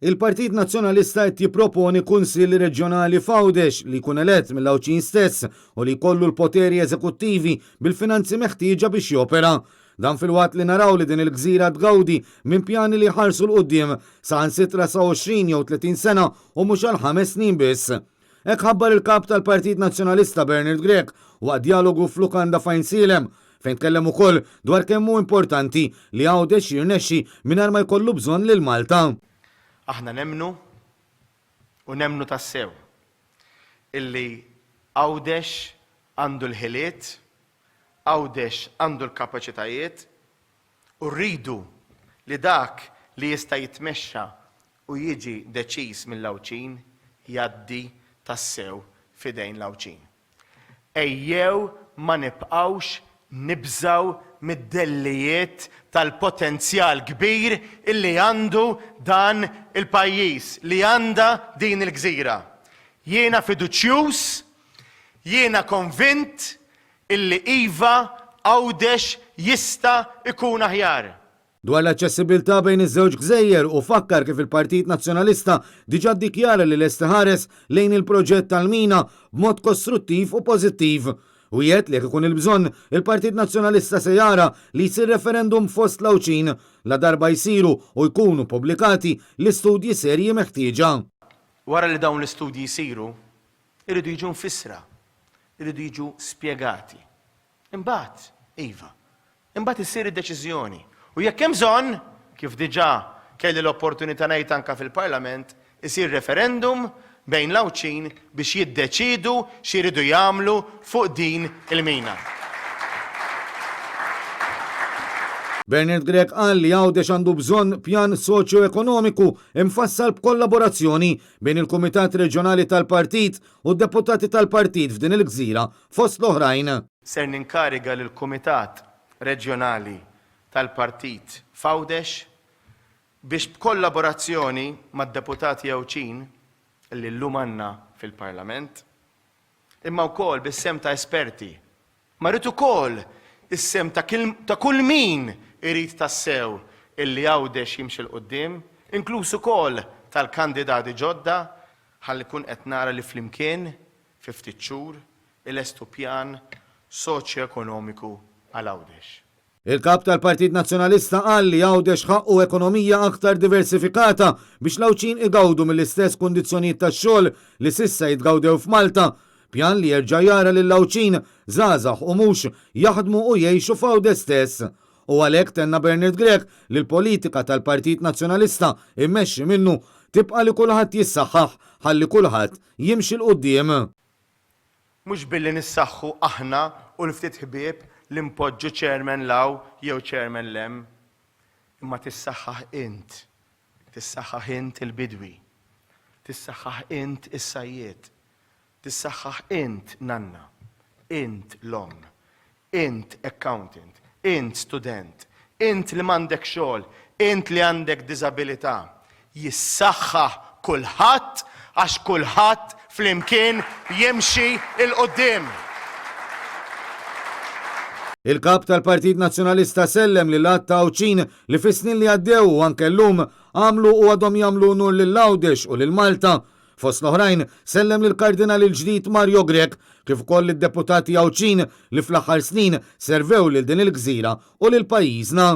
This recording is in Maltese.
Il-Partit Nazzjonalista qed jipproponi Kunsill Reġjonali f'Għawdex li jkun elett mill-Għawċin stess u li jkollu l-poteri eżekuttivi bil-finanzi meħtieġa biex jopera. Dan fil-waqt li naraw li din il-gżira tgawdi minn pjani li ħarsu l-qudiem saħansitra sa 20 jew 30 sena u mhux għal 5 snin biss. Hekk ħabbar il-kap tal-Partit Nazzjonalista Bernard Grech waqt dialogu f'Lukanda fejn silem fejn tkellem ukoll dwar kemm hu importanti li Għawdex jirnexxi mingħajr ma jkollu bżonn lil Malta. Aħna nemnu tassew illi Għawdex għandu l-ħiliet, Għawdex għandu l-kapaċitajiet u rridu li dak li jista' jitmexxa u jiġi deċiż mill-Għawċin jgħaddi tassew f'idejn l-Għawċin. Ejjew ma nibqgħux nibżgħu mid-dellijiet tal-potenzjal kbir illi għandu dan il-pajjiż, li għandha din il-gżira. Jiena fiduċjuż, jiena konvint illi iva Għawdex jista' ikun aħjar. Dwar l-aċċessibilità bejn iż-żewġ gżejjer u fakkar kif il-Partit Nazzjonalista diġà ddikjara li lest ħares lejn il-proġett tal-mina b'mod kostruttiv u pożittiv. U jgħid li ikun il-bżonn il-Partit Nazzjonalista se jara li jsir referendum fost l-Għawċin la darba jsiru u jkunu pubblikati l-istudji serji meħtieġa. Wara li dawn l-istudji jsiru, iridu jiġu mfissra, iridu jiġu spjegati. Imbagħad, iva, imbagħad issir id-deċiżjoni. U jekk hemm bżonn, kif diġà kelli l-opportunità ngħid anke fil-Parlament, isir referendum bejn l-Għawċin biex jiddeċidu x'iridu jagħmlu fuq din il-mina. Bernard Grech qal li Għawdex għandu bżonn pjan soċjo-ekonomiku imfassal b'kollaborazzjoni bejn il-Kumitat Reġjonali tal-Partit u d-deputati tal-Partit f'din il-gżira fost l-oħrajn. Ser ninkariga lill-Kumitat Reġjonali tal-Partit f'Għawdex biex b'kollaborazzjoni mad-deputati Għawċin li llum għandna fil-Parlament, imma wkoll bis-sem ta' esperti. Ma rrid ukoll is-sem ta' kull min irid tassew illi Għawdex jimxi l-qudiem, inkluż ukoll tal-kandidati ġodda ħalli kun qed nara li flimkien fi ftit xhur ilestu pjan soċjo-ekonomiku għal Għawdex. Il-kap tal-Partit Nazzjonalista qal li Għawdex ħaqqu ekonomija aktar diversifikata biex l-Għawċin igawdu mill-istess kundizzjonijiet tax-xogħol li s'issa jitgawdew f'Malta, pjan li jerġa' jara lil l-Għawċin żgħażagħ u mhux jaħdmu u jgħixu f'Għawdex stess. U għalhekk tenna Bernard Grech li l-politika tal-Partit Nazzjonalista immexxi minnu tibqa' li kulħadd jissaħħaħ ħalli kulħadd jimxi l quddiem. Mhux billi nissaħħu aħna u l-ftit ħbieb li mpoġġu chairman law jew chairman lem, imma tissaħħaħ int. Tissaħħaħ int il-bidwi. Tissaħħaħ int is-sajjied. Tissaħħaħ int nanna. Int l-om. Int accountant. Int student. Int li m'għandek xogħol. Int li għandek diżabilità. Jissaħħaħ kulħadd għax kulħadd flimkien jimxi il-qudiem. Il-kap tal-Partit Nazzjonalista sellem li l-att ta' Għawċin li fis-snin li għaddew u anke llum għamlu u għadhom jagħmlu nur lil Għawdex u lil Malta. Fost l-oħrajn sellem lil kardinal il-ġdid Mario Grech kif ukoll id-deputati Għawċin li fl-aħħar snin servew lil din il-gżira u lil pajjiżna.